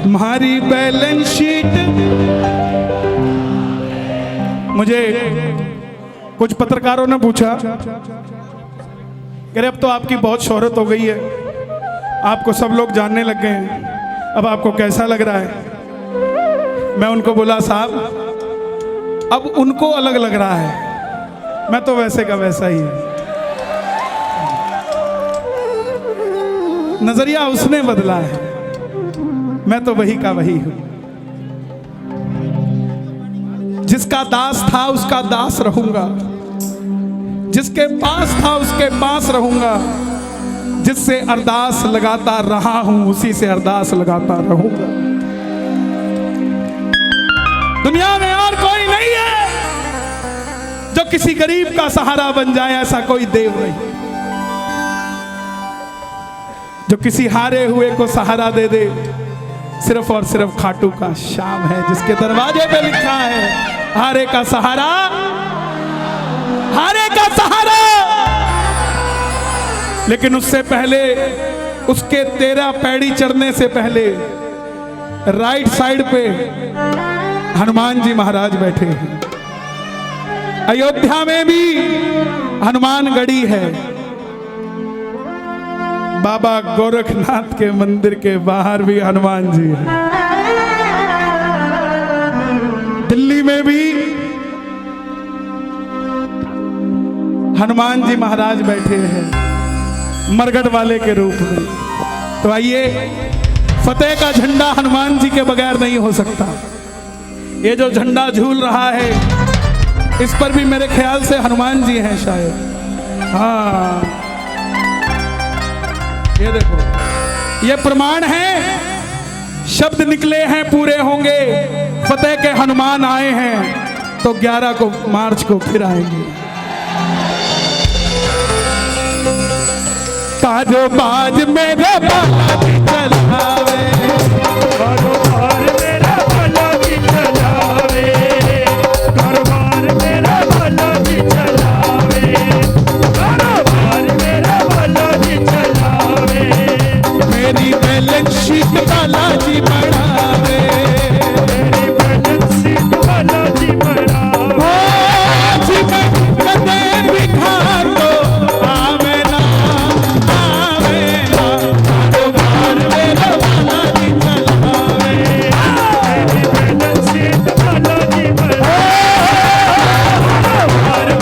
तुम्हारी balance sheet. मुझे कुछ पत्रकारों ने पूछा, कह रहे अब तो आपकी बहुत शोहरत हो गई है, आपको सब लोग जानने लग गए हैं, अब आपको कैसा लग रहा है? मैं उनको बोला साहब अब उनको अलग लग रहा है, मैं तो वैसे का वैसा ही है। नजरिया उसने बदला है, मैं तो वही का वही हूं। जिसका दास था उसका दास रहूंगा, जिसके पास था उसके पास रहूंगा, जिससे अरदास लगाता रहा हूं उसी से अरदास लगाता रहूंगा। दुनिया में और कोई नहीं है जो किसी गरीब का सहारा बन जाए, ऐसा कोई देव नहीं जो किसी हारे हुए को सहारा दे दे। सिर्फ और सिर्फ खाटू का श्याम है जिसके दरवाजे पे लिखा है हारे का सहारा, हारे का सहारा। लेकिन उससे पहले, उसके 13 पैड़ी चढ़ने से पहले राइट साइड पे हनुमान जी महाराज बैठे हैं। अयोध्या में भी हनुमान गढ़ी है। बाबा गोरखनाथ के मंदिर के बाहर भी हनुमान जी हैं। दिल्ली में भी हनुमान जी महाराज बैठे हैं मरगढ़ वाले के रूप में। तो आइए, फतेह का झंडा हनुमान जी के बगैर नहीं हो सकता। ये जो झंडा झूल रहा है इस पर भी मेरे ख्याल से हनुमान जी हैं शायद। हाँ, ये देखो, ये प्रमाण है, शब्द निकले हैं पूरे होंगे। फतेह के हनुमान आए हैं तो 11 को मार्च को फिर आएंगे। कारोबार मेरा बाला भी चलावे, कारोबार मेरा बाला भी चलावे, कारोबार मेरा बाला भी चलावे, कारोबार मेरा बाला भी चलावे। मेरी बैलेंस शीट बाला जी बढ़ावे, मेरी बैलेंस शीट बाला जी बढ़ावे। जी मैं कदे बिखा तो आवे ना, आवे ना। कारोबार मेरा बाला जी चलावे, मेरी बैलेंस शीट बाला जी बढ़ावे,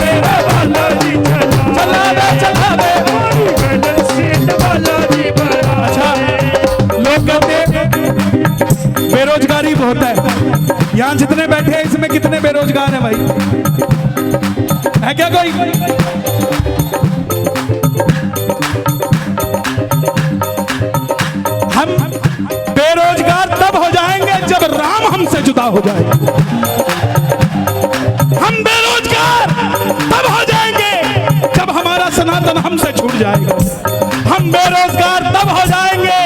मेरा बाला जी चलावे चलावे। मेरी बैलेंस शीट बाला जी बढ़ावे। अच्छा, लोग कहते हैं बेरोजगारी बहुत है। यहाँ जितने बैठे हैं इसमें कितने बेरोजगार हैं भाई? है क्या कोई? हम बेरोजगार तब हो जाएंगे जब राम हमसे जुदा हो जाएगा। हम बेरोजगार तब हो जाएंगे जब हमारा सनातन हमसे छूट जाएगा। हम बेरोजगार तब हो जाएंगे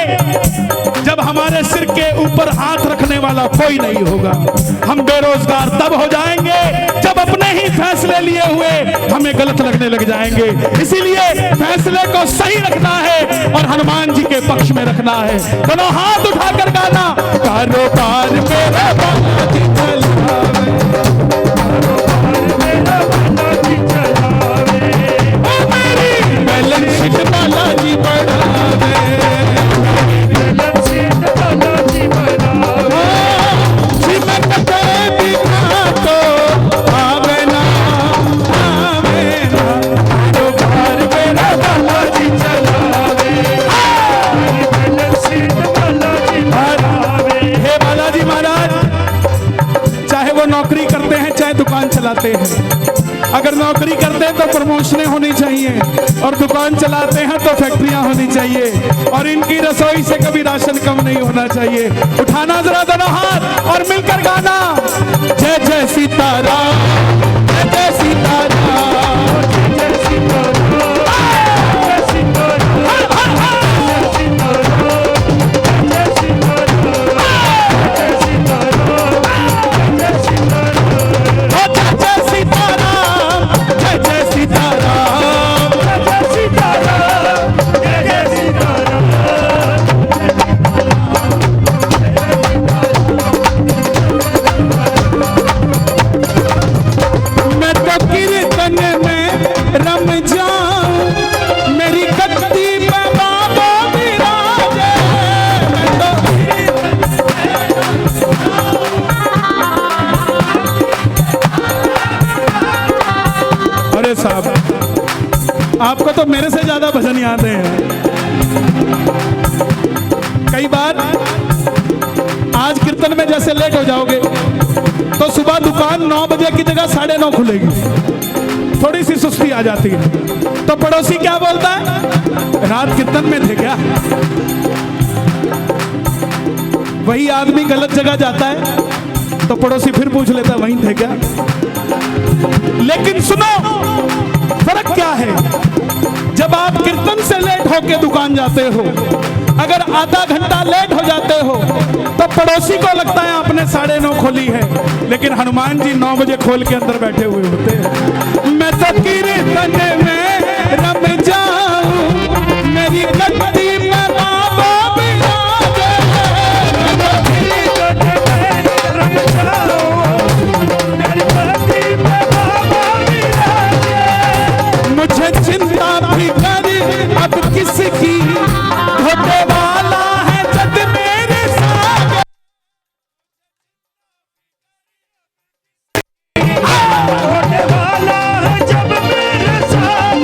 जब हमारे सिर के ऊपर हाथ रखने वाला कोई नहीं होगा। हम बेरोजगार तब हो जाएंगे जब अपने ही फैसले लिए हुए हमें गलत लगने लग जाएंगे। इसीलिए फैसले को सही रखना है और हनुमान जी के पक्ष में रखना है। दोनों हाथ उठाकर गाना, कारोबार मेरा बाला जी चलावे, कारोबार मेरा बाला जी चलावे, ओ मेरी बैलेंस शीट बाला जी बढ़ावे, बैलेंस शीट बाला जी बढ़ावे। जी मैं कदे बिखा तो आवे ना, आवे ना। कारोबार मेरा बाला जी चलावे, मेरी बैलेंस शीट बाला जी बढ़ावे। हे बालाजी महाराज, चाहे वो नौकरी करते हैं चाहे दुकान चलाते हैं, अगर नौकरी करते हैं तो प्रमोशनें होनी चाहिए और दुकान चलाते हैं तो फैक्ट्रियां होनी चाहिए और इनकी रसोई से कभी राशन कम नहीं होना चाहिए। उठाना जरा दोनों हाथ और मिलकर गाना, जय जय सीताराम, जय जय सीताराम। जय सीताराम, जय सीताराम, जय सीताराम, जय सीताराम, जय सीताराम, जय सीताराम। ओ जय जय सीताराम, जय जय सीताराम। जय जय सीताराम, जय जय सीताराम। तो मेरे से ज्यादा भजन याद है। कई बार आज कीर्तन में जैसे लेट हो जाओगे तो सुबह दुकान 9 बजे की जगह 9:30 खुलेगी, थोड़ी सी सुस्ती आ जाती है, तो पड़ोसी क्या बोलता है, रात कीर्तन में थे क्या? वही आदमी गलत जगह जाता है तो पड़ोसी फिर पूछ लेता है, वहीं थे क्या? लेकिन सुनो, फर्क क्या है? जब आप कीर्तन से लेट होके दुकान जाते हो, अगर आधा घंटा लेट हो जाते हो तो पड़ोसी को लगता है आपने 9:30 खोली है, लेकिन हनुमान जी 9 बजे खोल के अंदर बैठे हुए होते हैं। मैं तो कीर्तन में रम जाऊं, मेरी गद्दी में बाबा बिराजे। मुझे चिंता भी कर अब किसकी, होने वाला है जब मेरे साथ। होने वाला है जब मेरे साथ।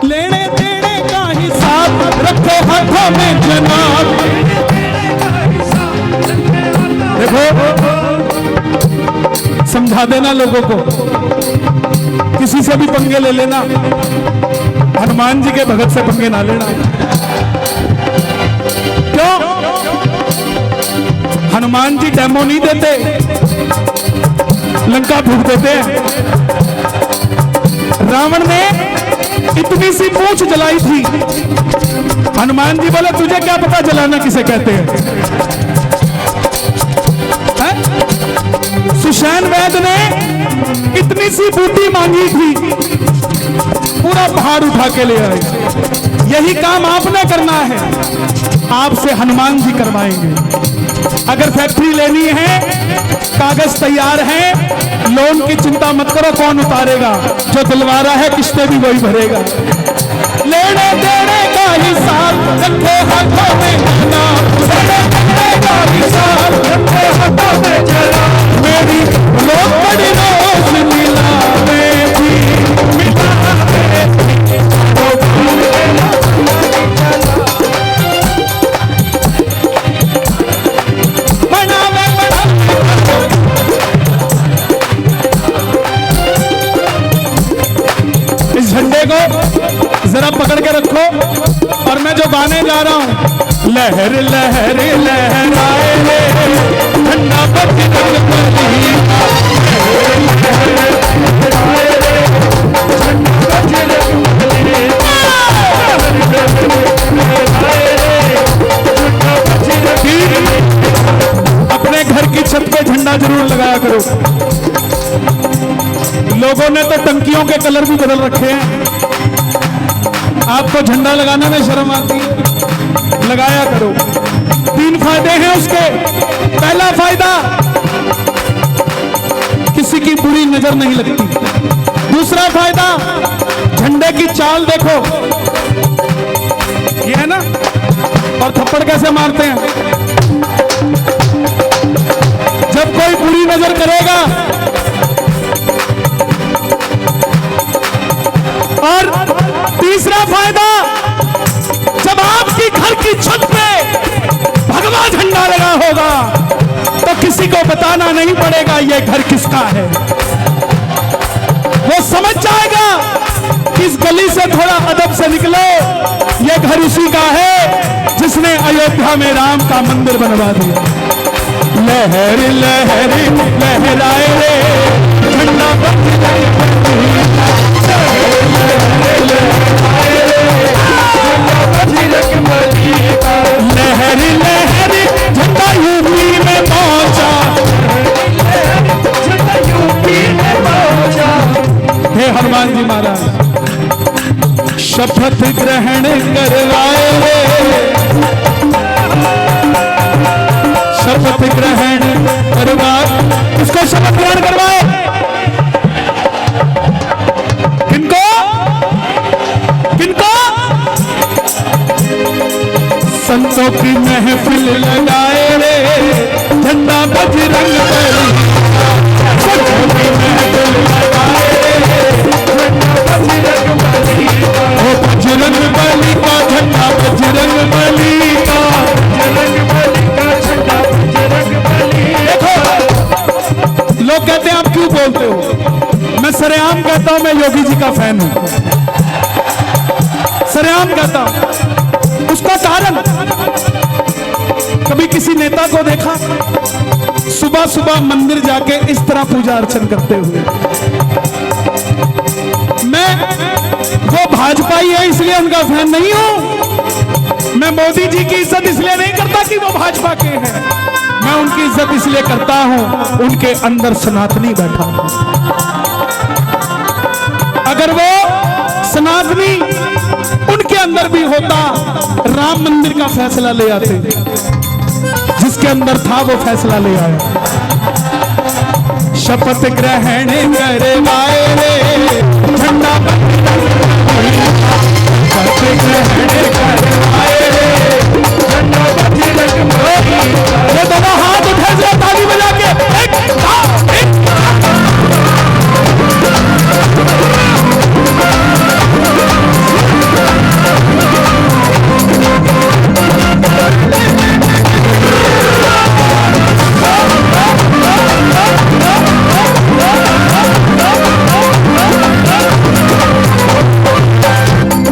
लेने देने का हिसाब रखो हाथों में जनाब। देखो, समझा देना लोगों को, किसी से भी पंगे ले लेना, हनुमान जी के भगत से पंगे ना लेना। क्यों? हनुमान जी डेमो नहीं देते, लंका फूक देते हैं। रावण ने इतनी सी पूंछ जलाई थी, हनुमान जी बोले तुझे क्या पता जलाना किसे कहते हैं? सुषैण वैद ने इतनी सी बूटी मांगी थी, पूरा पहाड़ उठा के ले आए। यही काम आपने करना है, आपसे हनुमान जी करवाएंगे। अगर फैक्ट्री लेनी है, कागज तैयार है, लोन की चिंता मत करो, कौन उतारेगा? जो दिलवा रहा है किस्तें भी वही भरेगा। लेने देने का हिसाब रखे हाथों में जना, लेने देने का हिसाब रखे हाथों में जना। मेरी लोग बड़ी रोज मिला में भी मिला में तो बना में बना। इस झंडे को जरा पकड़ के रखो, और मैं जो गाने जा रहा हूं, लहर लहर लहराए रे ठंडा बजरंग बली का, अपने घर की छत पे झंडा जरूर लगाया करो। लोगों ने तो टंकियों के कलर भी बदल रखे हैं, आपको झंडा लगाने में शर्म आती है, लगाया करो। 3 फायदे हैं उसके। पहला फायदा, किसी की बुरी नजर नहीं लगती। दूसरा फायदा, झंडे की चाल देखो, ये है ना, और थप्पड़ कैसे मारते हैं। जब कोई बुरी नजर करेगा, और तीसरा फायदा, जब आपकी घर की छत पे भगवा झंडा लगा होगा तो किसी को बताना नहीं पड़ेगा ये घर किसका है। वो समझ जाएगा कि इस गली से थोड़ा अदब से निकलो, ये घर उसी का है जिसने अयोध्या में राम का मंदिर बनवा दिया। लहर लहर लहराए रे झंडा लहर लहर झंडा यूपी में पहुंचा, हे हनुमान जी महाराज शपथ ग्रहण करवाए रे, शपथ ग्रहण करवा, किसको शपथ ग्रहण करवाए? किनको? किनको? संतों की महफिल लगाए रे झंडा बजरंग बली, संतों की महफिल लगाए रे झंडा बजरंग बली। हूं, मैं योगी जी का फैन हूं, सरेआम कहता हूं। उसका कारण, कभी किसी नेता को देखा सुबह सुबह मंदिर जाके इस तरह पूजा अर्चन करते हुए? मैं वो भाजपाई है इसलिए उनका फैन नहीं हूं। मैं मोदी जी की इज्जत इसलिए नहीं करता कि वो भाजपा के हैं, मैं उनकी इज्जत इसलिए करता हूं उनके अंदर सनातनी बैठा हूं। अगर वो सनातनी उनके अंदर भी होता, राम मंदिर का फैसला ले आते, जिसके अंदर था वो फैसला ले आया। शपथ ग्रहण करवाए रे झंडा, शपथ ग्रहण करवाए रे झंडा, ये दोनों हाथ उठे से ताली बजा के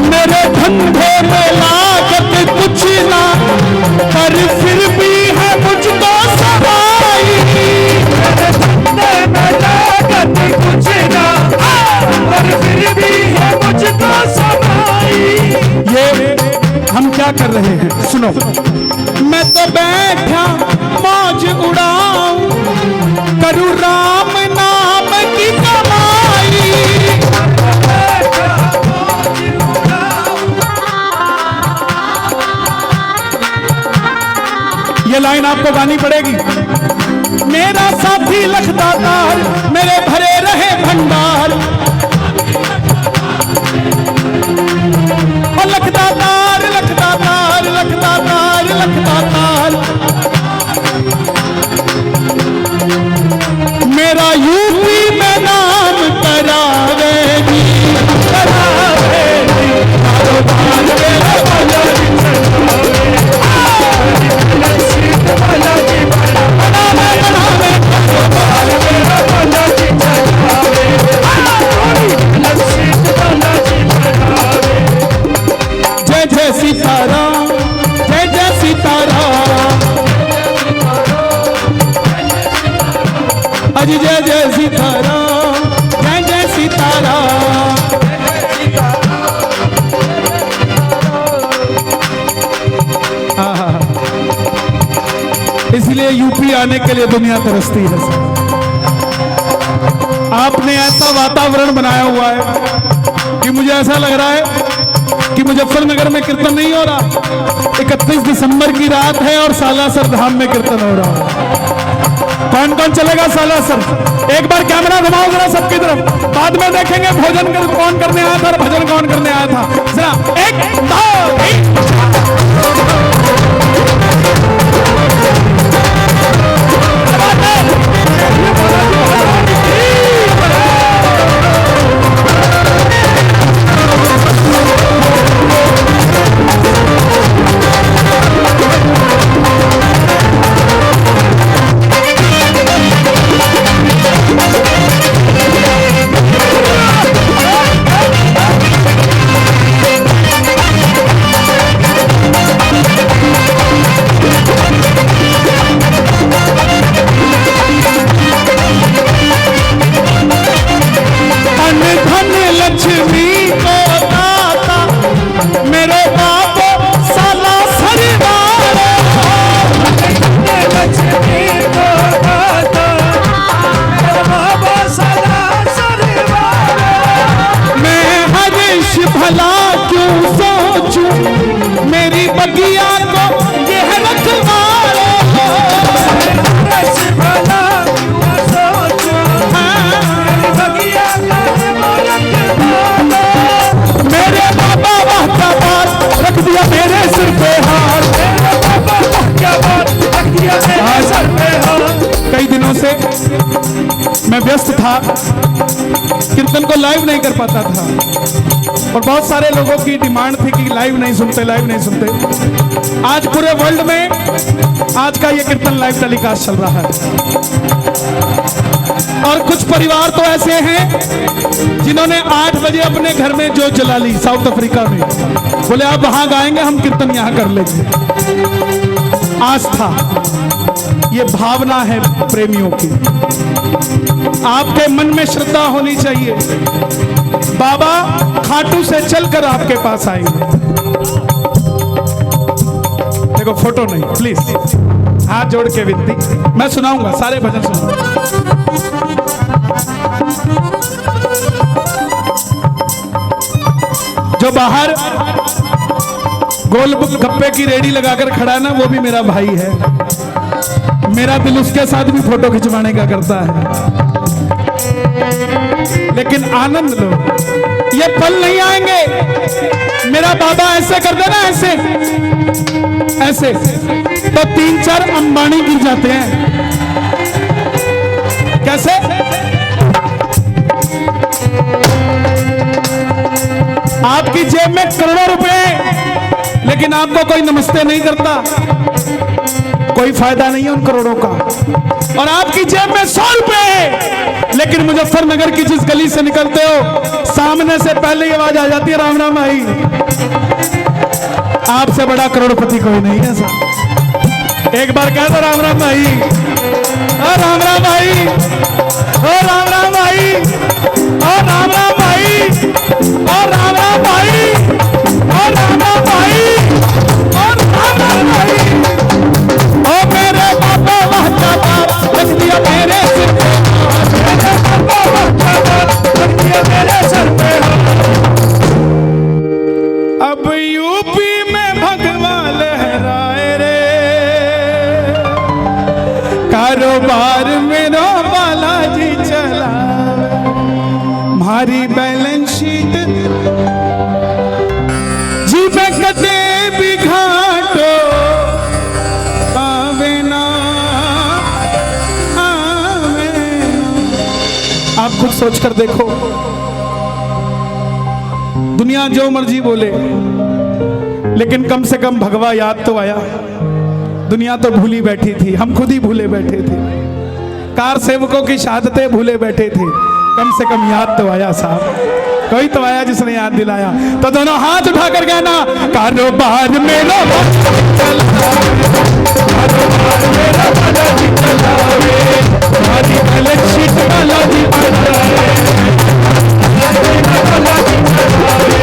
मेरे धंधे में लागत कुछ ना, पर फिर भी है मुझको सवाई। मेरे धंधे में लागत कुछ ना, पर फिर भी है मुझको सवाई। ये हम क्या कर रहे हैं सुनो। मैं तो बैठा मौज उड़ाऊं, करूं राम नाम की कमाई। ये लाइन आपको गानी पड़ेगी। मेरा साथी लखदातार, मेरे भरे रहे भंडार, और लखदातार लखदातार लखदातार लखदातार। मेरा यूपी में नाम करावेगी, करावेगी, कारोबार मेरा बनावे, कारोबार मेरा जय जय सीताराम, जय जय सीताराम, अजी जय जय सीताराम, जय जय सीताराम। इसलिए यूपी आने के लिए दुनिया तरसती है सर। आपने ऐसा वातावरण बनाया हुआ है कि मुझे ऐसा लग रहा है कि मुजफ्फरनगर में कीर्तन नहीं हो रहा। 31 दिसंबर की रात है और सालासर धाम में कीर्तन हो रहा है। कौन कौन चलेगा सालासर? एक बार कैमरा घुमाओ जरा सबकी तरफ, बाद में देखेंगे भोजन कौन करने आया था और भजन कौन करने आया था। जरा एक दो मैं व्यस्त था, कीर्तन को लाइव नहीं कर पाता था और बहुत सारे लोगों की डिमांड थी कि लाइव नहीं सुनते, लाइव नहीं सुनते। आज पूरे वर्ल्ड में आज का ये कीर्तन लाइव टेलीकास्ट चल रहा है। और कुछ परिवार तो ऐसे हैं जिन्होंने 8 बजे अपने घर में जोत जला ली साउथ अफ्रीका में। बोले आप वहां गाएंगे, हम कीर्तन यहां कर लेंगे। आस्था, ये भावना है प्रेमियों की। आपके मन में श्रद्धा होनी चाहिए। बाबा खाटू से चलकर आपके पास आएंगे। देखो फोटो नहीं, प्लीज हाथ जोड़ के विनती, मैं सुनाऊंगा, सारे भजन सुनाऊंगा। जो बाहर गोल गप्पे की रेडी लगाकर खड़ा है ना, वो भी मेरा भाई है। मेरा दिल उसके साथ भी फोटो खिंचवाने का करता है। लेकिन आनंद लो, ये पल नहीं आएंगे। मेरा बाबा ऐसे कर देना, ऐसे ऐसे तो 3-4 अंबानी गिर जाते हैं। कैसे? आपकी जेब में करोड़ों रुपए, लेकिन आपको कोई नमस्ते नहीं करता, कोई फायदा नहीं है उन करोड़ों का। और आपकी जेब में 100 रुपए है, लेकिन मुजफ्फरनगर की जिस गली से निकलते हो, सामने से पहले ही आवाज आ जाती है, राम राम भाई। आपसे बड़ा करोड़पति कोई नहीं है साहब। एक बार कह दो राम राम भाई, ओ राम राम भाई, ओ राम राम भाई, ओ राम राम भाई, ओ राम राम भाई, ओ राम राम भाई, ओ राम राम भाई। ओ मेरे बाबा वहदाबाद रख दिया मेरे सिर पे, मेरे बाबा वहदाबाद रख दिया मेरे सर पे। अब यूपी में भगवा लहराए रे, कारोबार मेरा बालाजी चला, हमारी बैलेंस शीट जी में कदे भी घाटो आवे ना, आवे ना। आप खुद सोच कर देखो, दुनिया जो मर्जी बोले, लेकिन कम से कम भगवा याद तो आया। दुनिया तो भूली बैठी थी, हम खुद ही भूले बैठे थे। कार सेवकों की शहादतें भूले बैठे थे, कम से कम याद तो आया साहब। कोई तो आया जिसने याद दिलाया। तो दोनों हाथ उठाकर कहना, कारोबार मेरा कारोबार मेरा बालाजी चलावे, हमारी बैलेंस शीट बालाजी चलावे, बालाजी चलावे।